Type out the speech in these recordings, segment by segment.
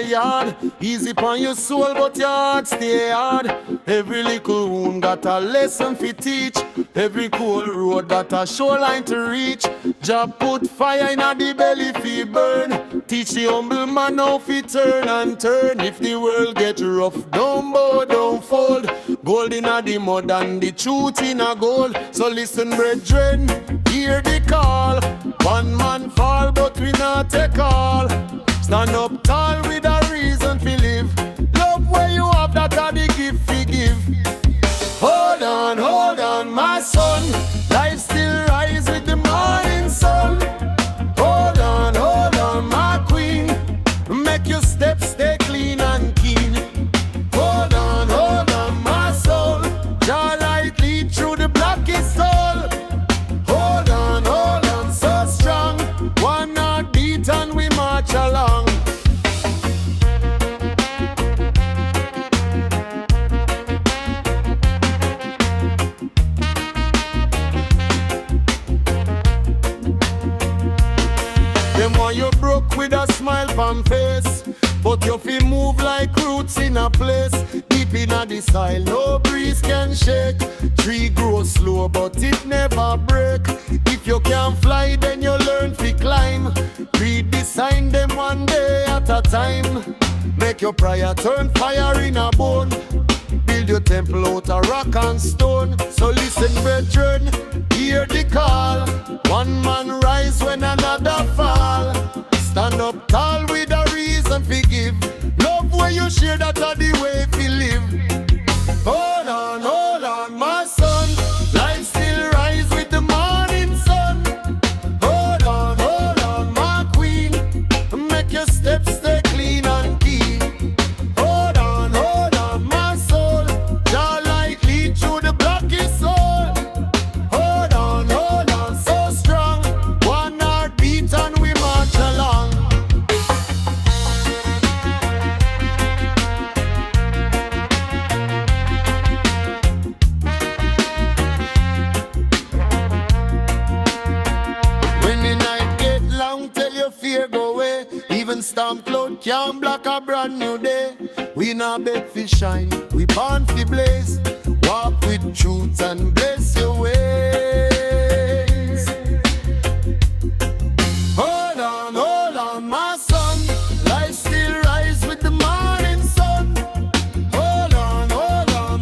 stay hard. Easy upon your soul, but your heart stay hard. Every little wound got a lesson fi teach. Every cold road got a shoreline to reach. Jah put fire in the belly fi burn. Teach the humble man how fi turn and turn. If the world get rough, don't bow, don't fold. Gold in the mud and the truth in a gold. So listen, brethren, hear the call. One man fall, but we not take all. Stand up tall with a reason to live. Love where you have, that are the gift we give. Hold on, my son. Life still rise with the morning sun. Hold on, my queen. Make your steps stay clean and keen. Hold on, my soul. Your light lead through the blackest soul. Hold on, so strong. One heartbeat and we march along. Them want you broke with a smile on face, but you feel move like roots in a place. Deep in the soil, no breeze can shake. Tree grows slow, but it never break. If you can't fly, then you learn to climb. Read the sign them one day at a time. Make your prayer turn fire in a bone. Build your temple out of rock and stone. So listen, brethren, hear the call. One man rise when another fall. Stand up tall with a reason to give. Love where you share, that are the way we live. Hold on, my son. Life still rise with the morning sun. Hold on, my queen. Make your steps stay clean and keen. Hold on, my soul. Your light lead through the blackest soul. Hold on, so strong. One heartbeat and we march along. When the night get long, tell your fear go away. Even storm cloud can't block a brand new day. We not beg for shine, we born for blaze. Walk with truth and bless your ways. Hold on, my son. Life still rise with the morning sun. Hold on,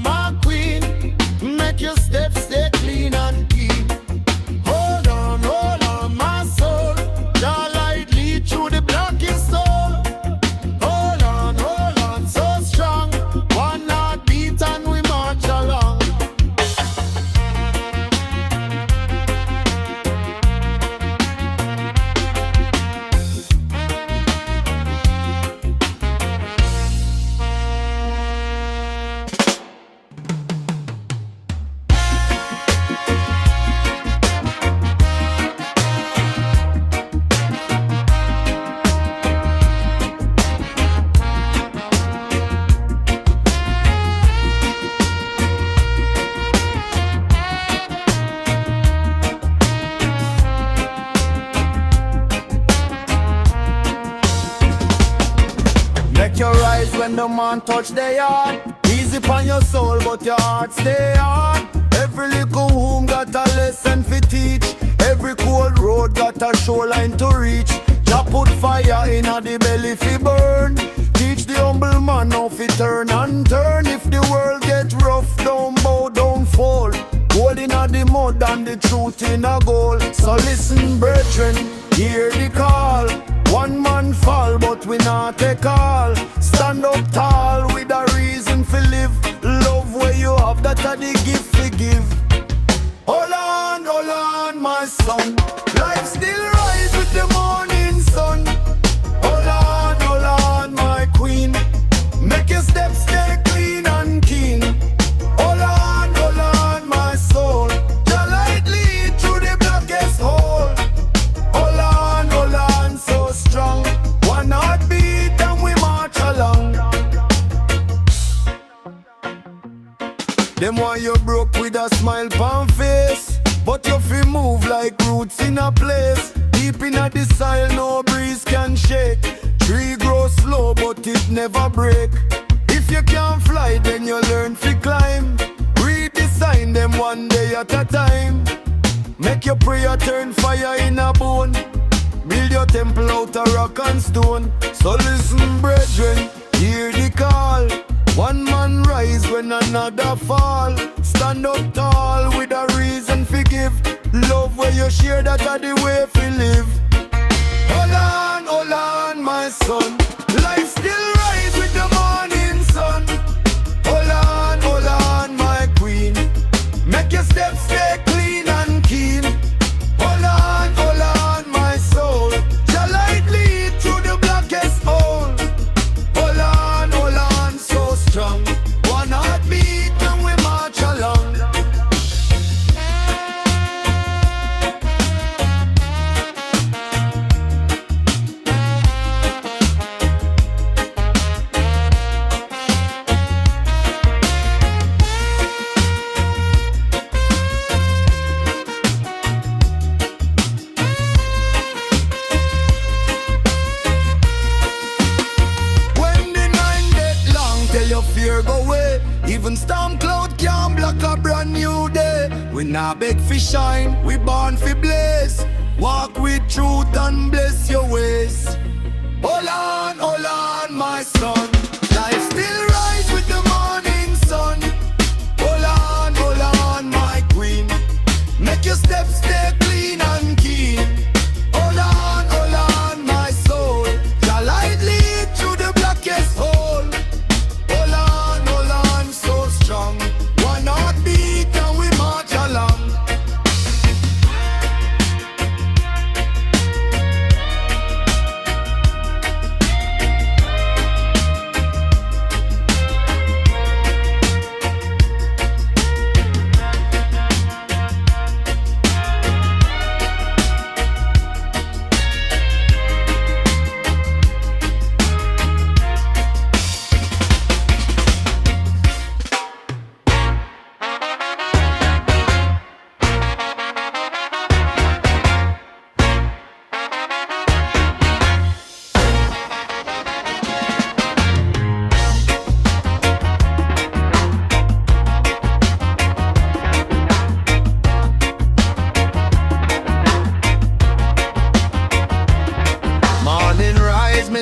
my queen. Make your steps stay clean and keen. Hold on, my soul. Your light lead through the blackest soul. Hold on, so strong. One heartbeat and we march along. Make your rise when the man touch the yard. Easy upon your soul, but your heart stay hard. Every little womb got a lesson to teach. Every cold road got a shoreline to reach. Jah put fire in the belly fi burn. Teach the humble man how fi turn and turn. If the world get rough, don't bow, don't fall. Gold in the mud and the truth in a goal. So listen, brethren, hear the call. One man fall, but we not take all. Stand up tall with a reason to live. Love where you have, that are the gift to give. Hold on, my son. Life still rise with the morning sun. Hold on, my queen. Make your steps stay clean and keen. Hold on, my soul. Your light lead through the blackest hole. Hold on, so strong. One heartbeat and we march along. Them want you broke with a smile on face, but you feel move like roots in a place. Deep in the soil, no breeze can shake. Tree grows slow, but but it never break. If you can't fly, then you learn to climb. Read the sign, them one day at a time. Make your prayer turn fire in a bone. Build your temple out of rock and stone. So listen, brethren, hear the call. One man rise when another fall. Stand up tall with a reason to give. Love where you share, that are the way to live. Hold on, my son. Life still rise with the morning sun. Hold on, my queen. Make your steps stay clean and keen. Hold on, my soul. Your light lead through the blackest hole. Hold on, so strong. One heartbeat and we march along. Fear go away. Even storm cloud can't block a brand new day. We not beg for shine, we born for blaze. Walk with truth and bless your ways. Hold on, my son. Life still rise with the morning sun. Hold on, my queen. Make your steps stay clean and keen. Hold on, my soul. Your light lead through the blackest hole. One heartbeat and we march along.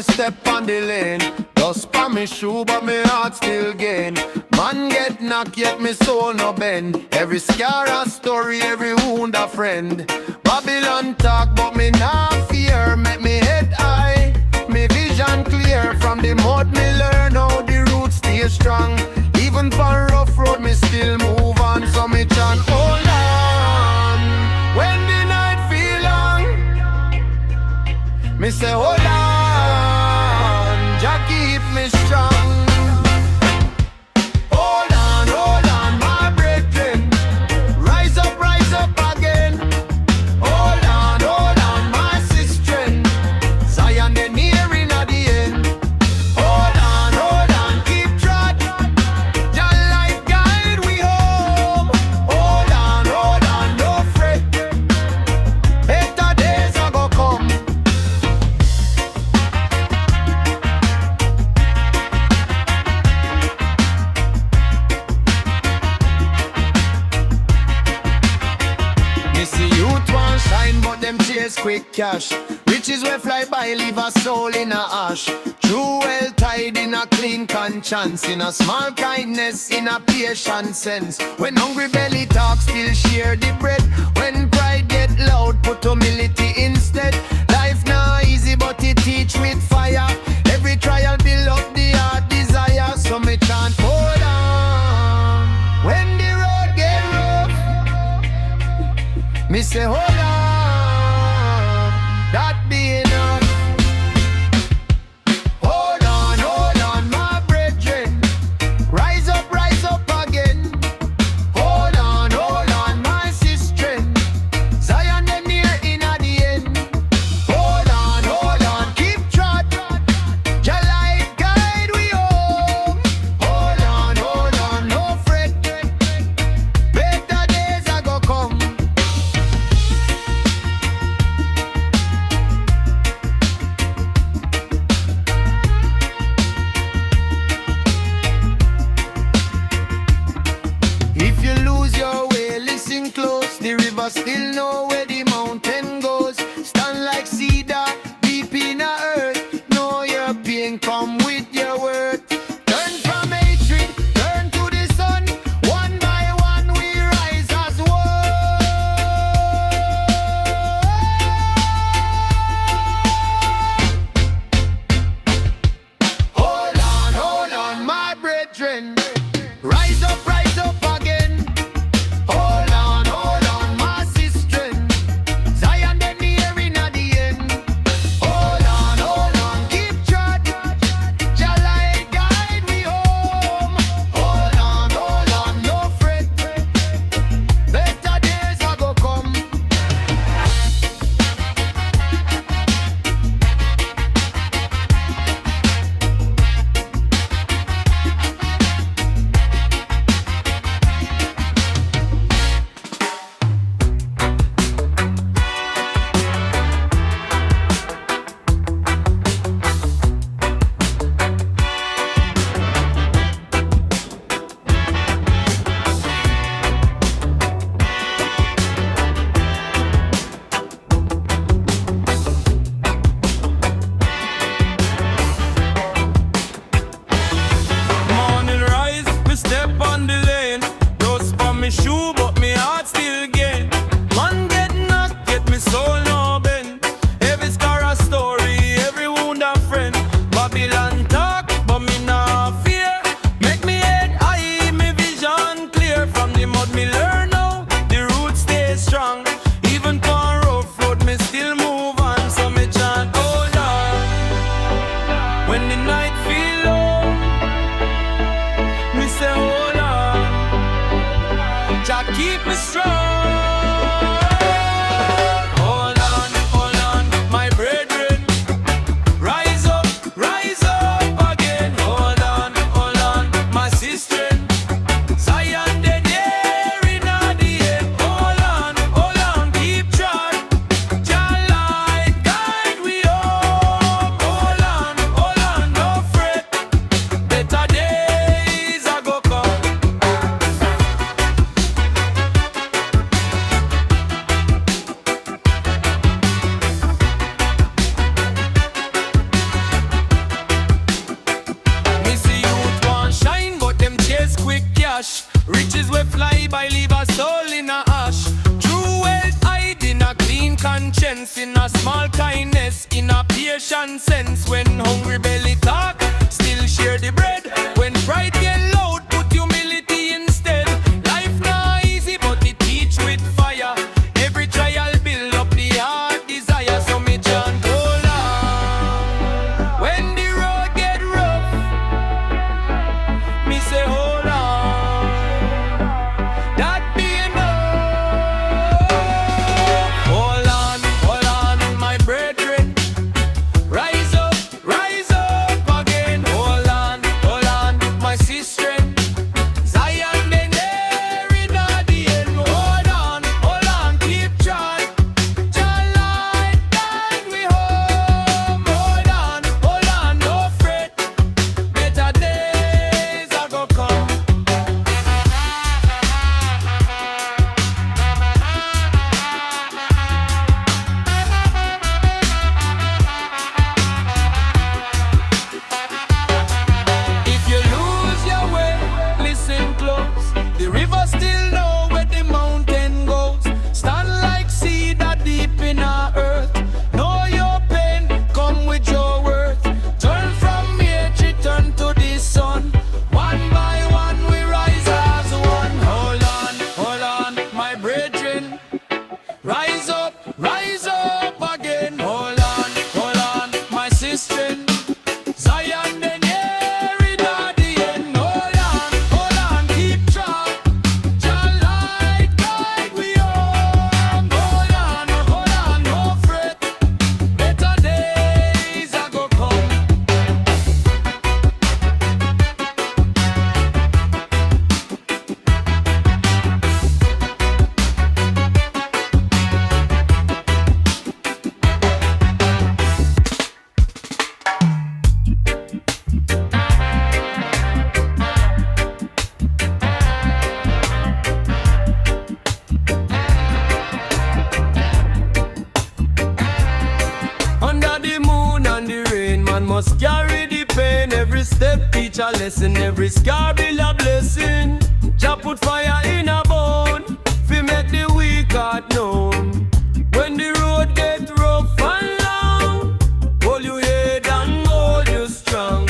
Step on the lane, dust pa me shoe but me heart still gain. Man get knocked yet me soul no bend. Every scar a story, every wound a friend. Babylon talk but me not fear. Make me head high, me vision clear. From the mud me learn how the roots stay strong. Even for rough road me still move on. So me chant hold on. When the night feel long, me say hold on. Jah keep me strong. Hold on, my brethren. Rise up again. Hold on, my sister. Zion the near in at the end. Hold on, keep trot. Jah light guide we home. Hold on, no fret. Better days are go come. But them chase quick cash. Riches will fly by, leave a soul in a ash. True well tied in a clean conscience. In a small kindness, in a patient sense. When hungry belly talk, still share the bread. When pride get loud, put humility instead. Life not easy, but it teach with fire. Every trial build up the heart desire. So me chant hold on. When the road get rough, me say hold on. That be enough. Hold on, my brethren. Rise up again. Hold on, my sister. Zion them near in at the end. Hold on, keep trot. never still know where the mountain goes. Stand like cedar deep in the earth. Know your pain, come with your worth. Turn from hatred, turn to the sun. One by one we rise as one. Hold on, my brethren. Rise up again. Hold on, my sister. Zion them near in at the end. Hold on, keep track. Jah light guide we home. Hold on, no fret. Better days are go come. Morning rise, me step on the lane. Rust for me shoe, but me heart still gain. Man get knocked, get me soul no bend. Every scar a story, every wound a friend. Babylon talk, but me nah fear. Make me head high, me vision clear. From the mud me learn now, the roots stay strong. Even on rough road, me still move on. So me chant, hold on. When the night feel low, me say hold on. Jah keep me strong. Hold on, my brethren. Rise up again. Hold on, my sister. Zion dead here in the end. Hold on, keep track. Jah light guide we home. Hold on, no fret. Better days are go come. Me see youth want shine, but them chase quick cash. Riches we fly by, leave a soul in a ash. True wealth hide in a clean conscience, in a small kindness, in a patient sense. When hungry belly talk, still share the bread. When pride get loud, put humility instead. Life not easy, but it teach with fire. Every trial build up the heart desire. So me chant, hold on. When the road get rough, me say hold on. That be enough. Hold on, my brethren. Rise up Every step teach a lesson, every scar build a blessing. Jah put fire in a bone, fi make the weak heart known. When the road get rough and long, hold your head and hold you strong.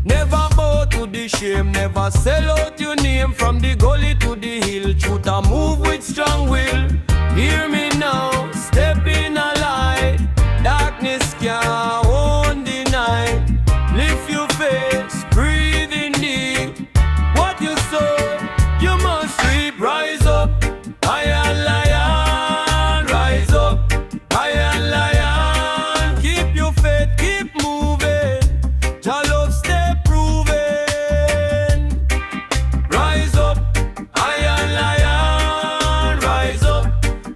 Never bow to the shame, never sell out your name. From the gully to the hill, truth a move with strong will. Hear me now, step in a light. Darkness can't own the night. Lift your face, breathe in deep. What you sow, you must reap. Rise up, iron lion. Rise up, iron lion. Keep your faith, keep moving. Jah love stay proven. Rise up, iron lion. Rise up,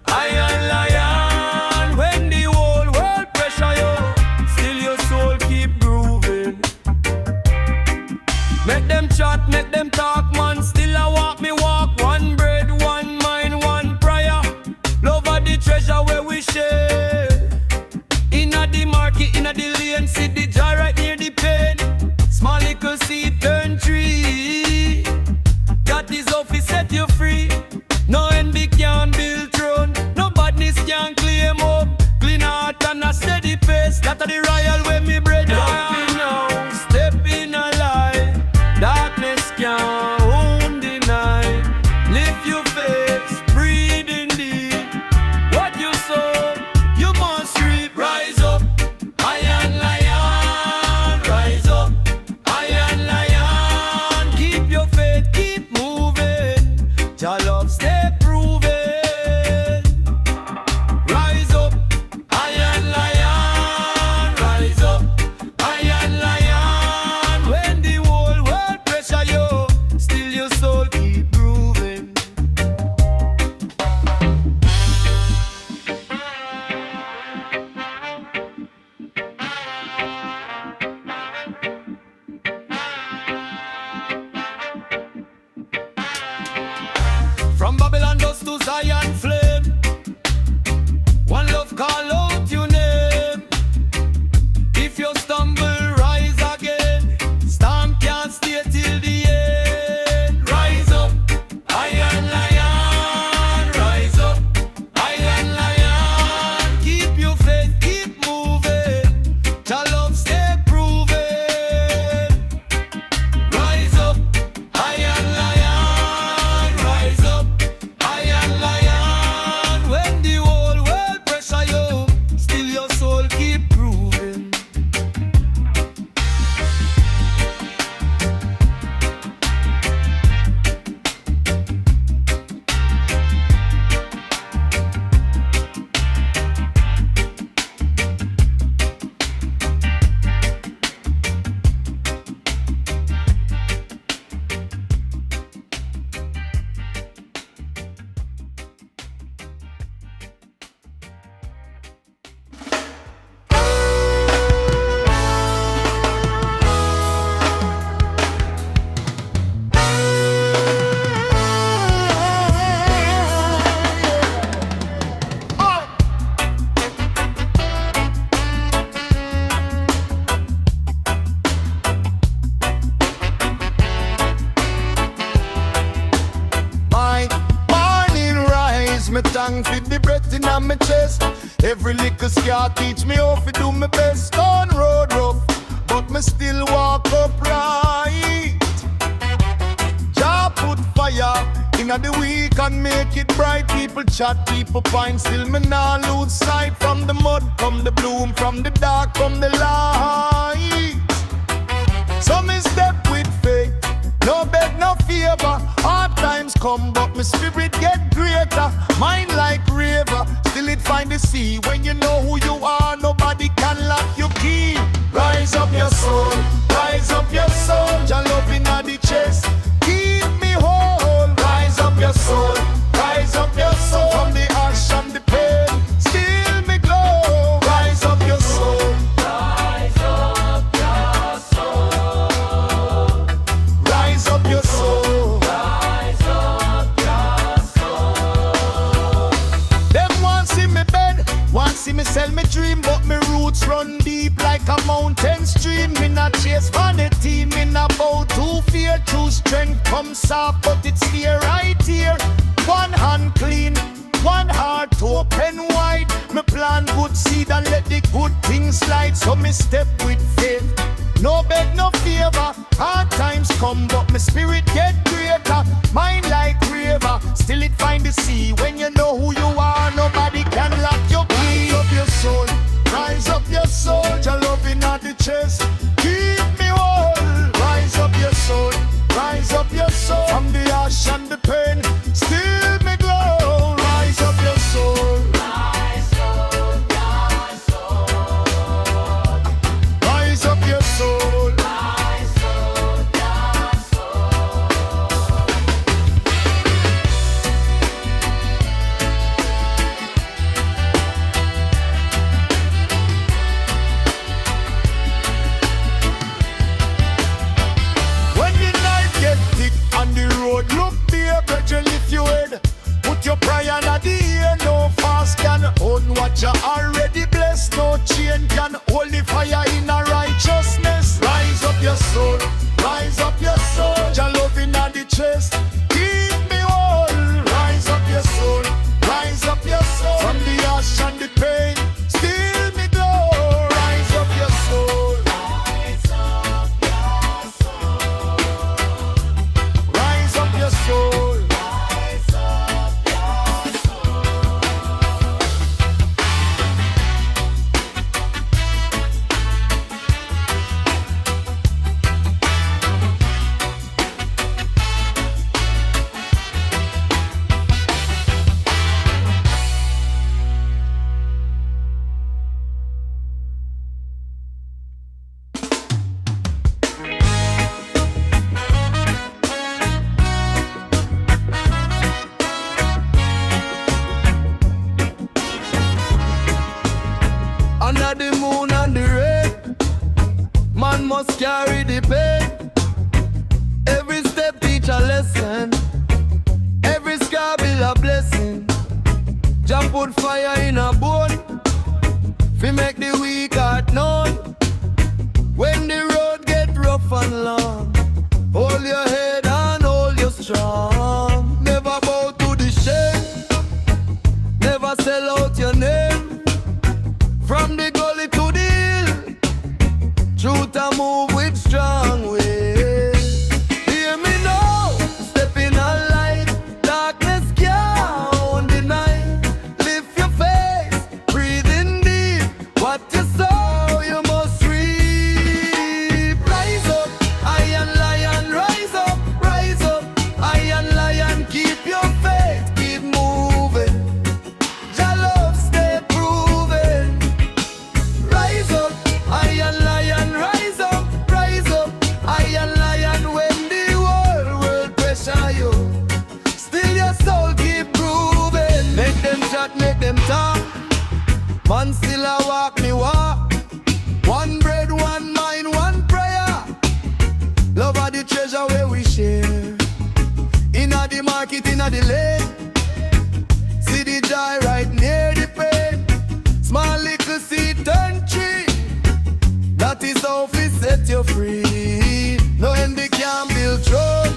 iron lion. When the whole world pressure you, still your soul keep grooving. Make them chat, make them talk, man. Still I walk me walk. One bread, one mind, one prayer. Love are the treasure where we share. Inna the market, inna the lane, see the jar right near the pen. Small little seed turn tree. That is how we set you free. No envy can build throne. No badness can claim up. Clean heart and a steady pace. That are the royal way me bread. Now step in a light. Darkness can't own the night. Lift your face, breathe in deep. What you sow, you must reap. Rise up, iron lion. Rise up, iron lion. Keep your faith, keep moving. Jah love stay proven. Rise up, iron lion. Rise up, iron lion. When the whole world pressure you, still your soul keep grooving. From Babylon dust to Zion flame, one love call out your name. If you stumble, rise again. Storm can't stay till the end. Rise up, iron lion. Rise up, iron lion. Keep your faith, keep moving. Jah love stay proven. Rise up, iron lion. Rise up, iron lion. When the whole world pressure you, still your soul keep proving. My morning rise, me thank for the breath in my chest. Every little scar teach me how to do my best. On road rough, but me still walk upright. Jah put fire inna the week and make it bright. People chat, people pine, still me nah lose sight. From the mud come the bloom, from the dark come the light. So me step with faith, no beg, no favor. Hard times come, but my spirit get greater. Mind like river, still it find the sea. When you know who you are, nobody can lock your key. Rise up your soul, rise up your soul. Jah love inna the chest, keep me whole. Rise up your soul, rise up your soul. From the ash and the pain, still me glow. Rise up your soul. Rise up your soul. Rise up your soul. Rise up your soul. Them want see me bed, want see me sell me dream, but me roots run deep like a mountain stream. Me not chase come soft, but it's here, right here. One hand clean, one heart open wide. Me plant good seed and let the good things slide. So me step with faith, no beg, no favor. Hard times come, but my spirit get greater. Mind like river, still it find the sea. When you know who you are, nobody can lock your key. Rise up your soul, rise up your soul. Your loving at the chest, keep me whole. Rise up your soul, rise up your soul. From the ash and the pain, still me glow. Rise up your soul, rise up your soul. Rise up your soul, rise up your soul. When the night get thick on the road, look there, brethren, lift your head. Put your prayer in the air, no fast can own what you already blessed. No chain can hold the fire in a righteousness. Rise up your soul, rise up your soul. Your loving at the chest, keep me whole. Rise up your soul, rise up your soul. From the ash and the pain, still me glow. Rise up your soul, rise up your soul. Rise up your soul, rise up your soul. Under the moon and the rain, man must carry the pain. Every step teach a lesson, every scar build a blessing. Jah put fire in a bone, fi make the weak heart known. When the road get rough and long, hold your head and hold you strong. Never bow to the shame, never sell out your name. From the gully to the hill, truth I move with strong will. Hear me now, step in a light. Darkness can't deny. Lift your face, breathe in deep. What you sow, you must reap. Rise up, iron lion, rise up, rise up. Iron lion, keep your faith, keep moving. Your love stay proven. Rise up, iron lion, rise up, rise up. Iron lion, when the whole world pressure you, still your soul keep proving. Make them chat, make them talk. Man still a walk me walk. One bread, one mind, one prayer. Love are the treasure where we share. Inna the market, inna the lane. See the joy right near the pain. Small little seed turn tree. That is how we set you free. No envy can build throne.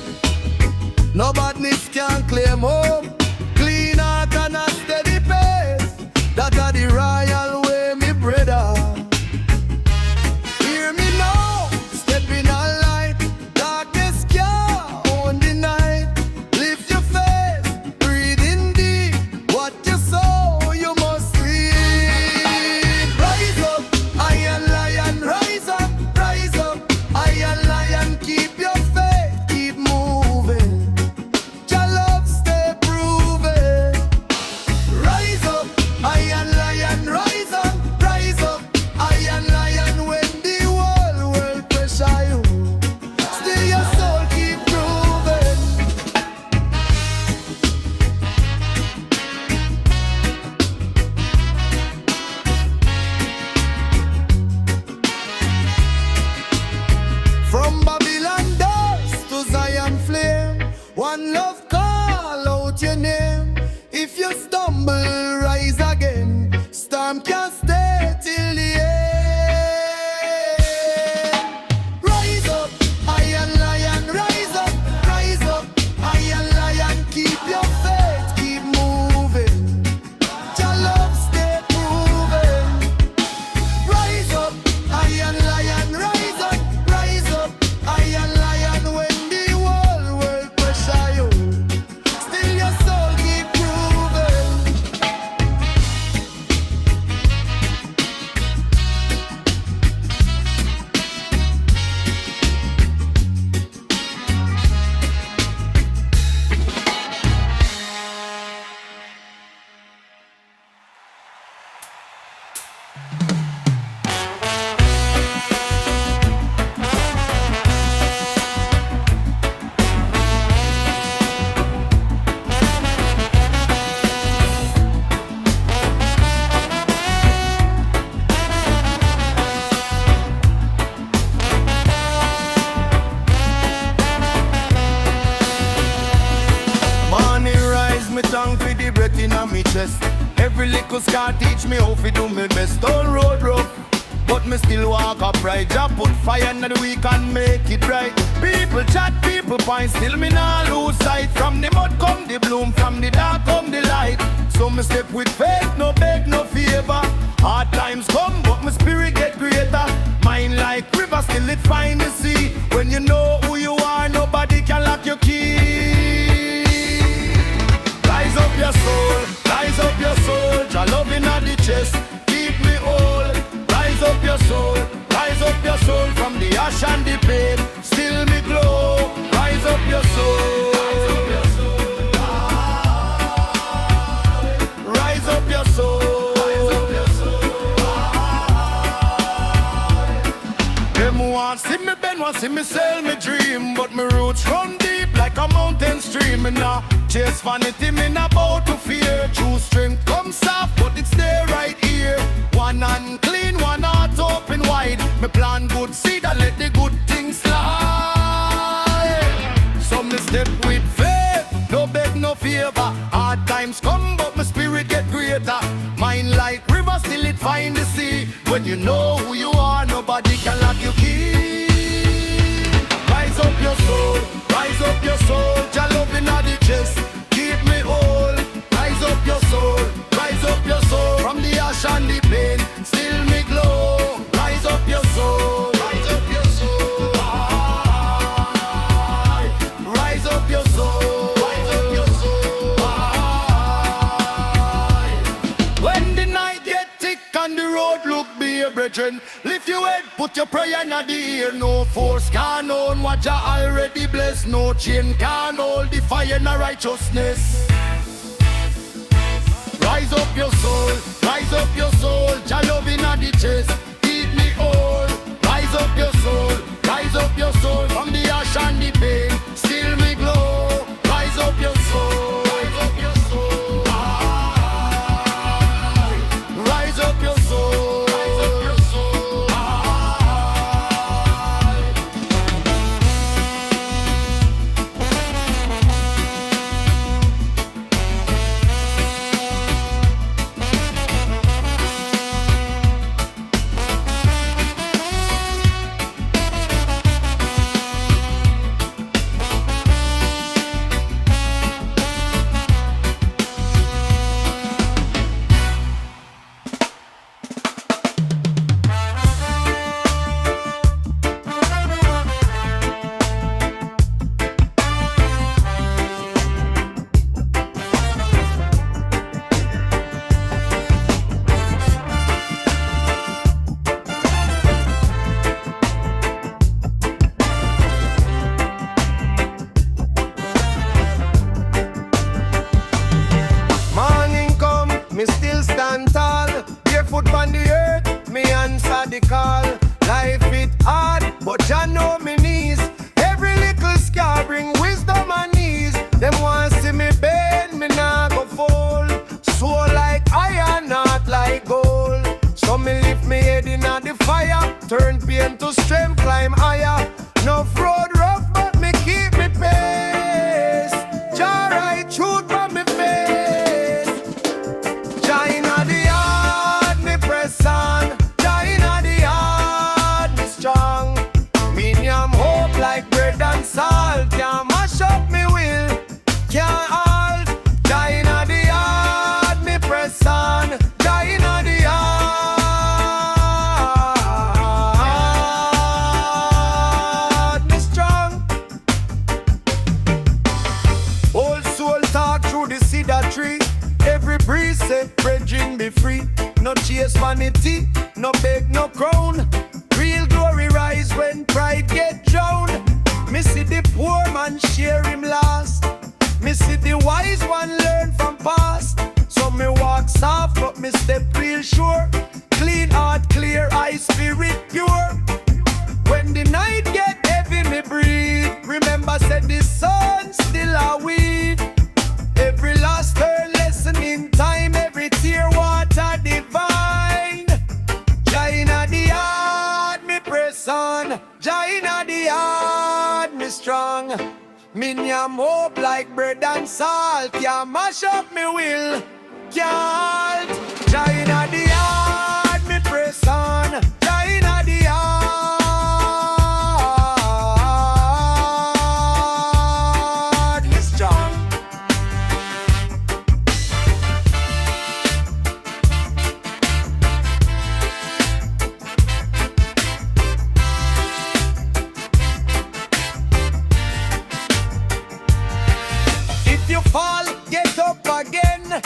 No badness can claim home. Clean heart and a steady pace. That are the royal way, me brother. Hear me now, step in a light. Darkness can't own the night. Lift your face, breathe in deep. What you sow, you must reap. Rise up, iron lion, rise up, rise up. Iron Every little scar teach me how to do me best on road rough. But me still walk upright. Just put fire in the week and make it right. People chat, people point, still me nah lose sight. From the mud come the bloom, from the dark come the light. So me step with faith, no beg, no favor. Hard times come, but my spirit get greater. Mine like river, still it find the sea. When you know who you are, nobody can lock your key. Rise up your soul, rise up your soul. Jah love inna the chest, keep me whole. Rise up your soul, rise up your soul. From the ash and the pain, still me glow. Rise up your soul, rise up your soul. Rise up your soul, rise up your soul. Them want see me bend, want see me sell me dream, but my roots run deep like a mountain stream. And now chase vanity, me not bow to fear. True strength comes soft, but it's there right here. One hand clean, one heart open wide. Me plant good seed and let the good things slide. So me step with faith, no beg, no favor. Hard times come, but my spirit get greater. Mine like river, still it find the sea. When you know who you are, nobody can lock your key. Rise up your soul, rise up your soul. Jah love inna the chest, keep me whole. Rise up your soul, rise up your soul. From the ash and the pain, still me glow. Rise up your soul, rise up your soul. Rise up your soul, rise up your soul. When the night get thick and the road look bare, brethren, lift your head, put your prayer in the ear. No force can own what Jah already blessed. No chain can hold the fire in righteousness. Rise up your soul, rise up your soul. Jah love inna the chest, keep me whole. Rise up your soul, rise up your soul. From the ash and the pain, still me glow. Rise up your soul, rise up your soul. Rise up your soul, rise up your soul. Me still stand tall, barefoot on the earth, me answer the call. Life it hard, but Jah know me knees. Every little scar bring wisdom and ease. Them want see me bend, me nah go fall. Soul like iron, not like gold. So me lift me head inna the fire, turn pain to strength, climb higher. No road rough, but me keep me pace. Jah write truth from me face. Jah inna the heart, me press on. Jah inna the heart, me strong. Me yam hope like bread and salt. Can't mash up me will, can't halt. Jah inna the heart, me press on. Jah inna the heart, me strong. Old soul talk through the cedar tree. Every breeze say, brethren be free. No chase vanity, no beg, no crown. Real glory rise when pride get drowned. Me see the poor man share him last. Me see the wise one learn from past. So me walk soft but me step real sure. Clean heart clear, eye spirit pure. When the night get heavy me breathe. Remember said the sun still a weed. Every last turn lesson in time. Every tear water divine. Jah inna the heart me press on. Jah inna the heart me strong. Me yam hope like bread and salt. Can't mash up me will, can't. China the yard, me press on. China the yard, me strong. If you fall, get up again.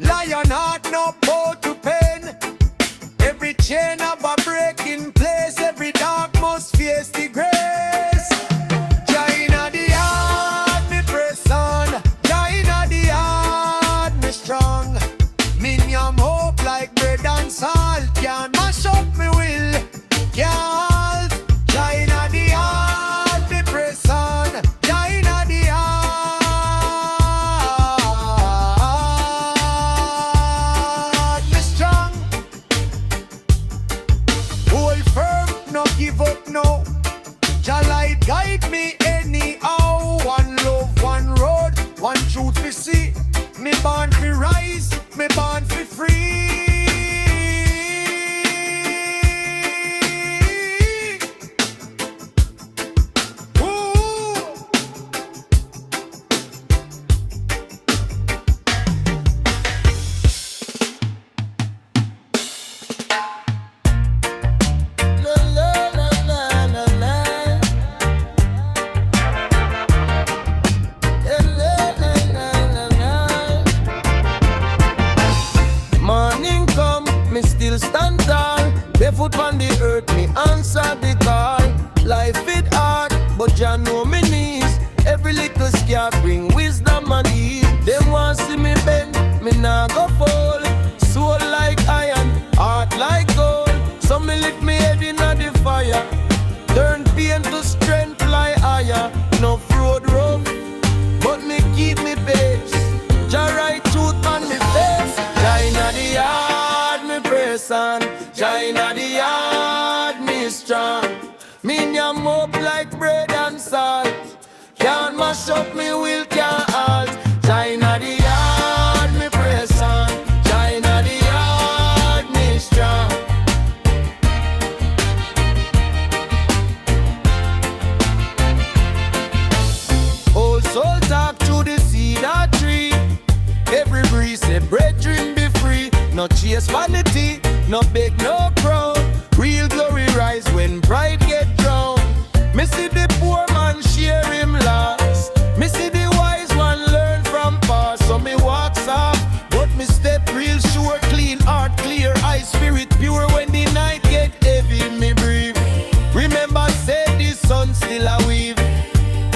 Lion heart, no bow to pen. Every chain of a breaking place. Every dark must face the grace. China the yard, me press on. China the yard, me strong. Minium hope like bread and salt. Can't mash up me will, can't. China the yard, me press on. China the yard, me strong. Hold firm, no give up, no. Jah light guide me anyhow. One love, one road, one truth we see. Me born fi rise, me born fi free. Ooh. La la la la la la. La la la la la la. Morning come, me still stand tall. Barefoot on the earth, me answer the call. Life it hard, but Jah know me knees. Every little scar bring wisdom and ease. Them want see me bend, me nah go fall. Soul like iron, heart like gold. So me lift me head inna the fire. Turn pain to strength, fly higher. No road rough, but me keep me pace. Jah write truth on me face. China the yard, me press on. China the yard, me strong. Me yam up like bread and salt. Can't mash up me will, can't halt. China the yard, me press on. China the yard, me strong. Old soul talk through the cedar tree. Every breeze say brethren be free. No chase vanity, no beg, no crown. Real glory rise when pride get drowned. Me see the poor man share him loss. Me see the wise one learn from past. So me walks off, but me step real sure. Clean heart, clear eye, spirit pure. When the night get heavy, me breathe. Remember, say the sun still a weave.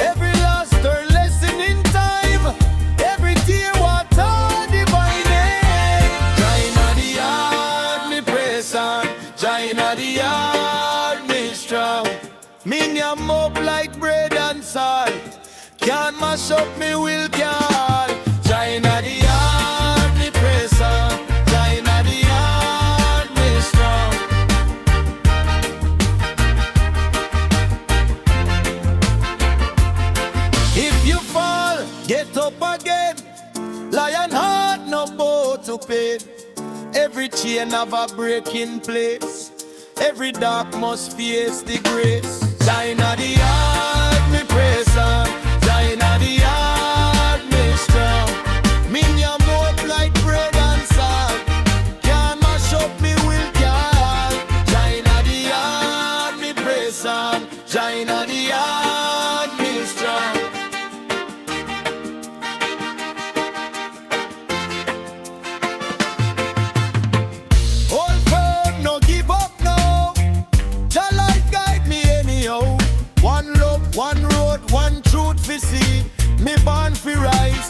Every last turn lesson in time. Every tear water divine name. China the yard, me press on. China the yard, me strong. Me yam up like bread and salt. Can't mash up me will, can't. China the yard, me press on. China the yard, me strong. If you fall, get up again. Lion heart, no bow to pain. Every chain have a breaking place. Every dark must face the grace. China the yard, me press on. China the yard, me strong. Me yam up like bread and salt. Can't mash up me will, can't. China the yard, me press on. China the yard, me strong. Hold firm, no give up, no. Jah light guide me anyhow. One love, one road, one truth fi see. Me born fi rise,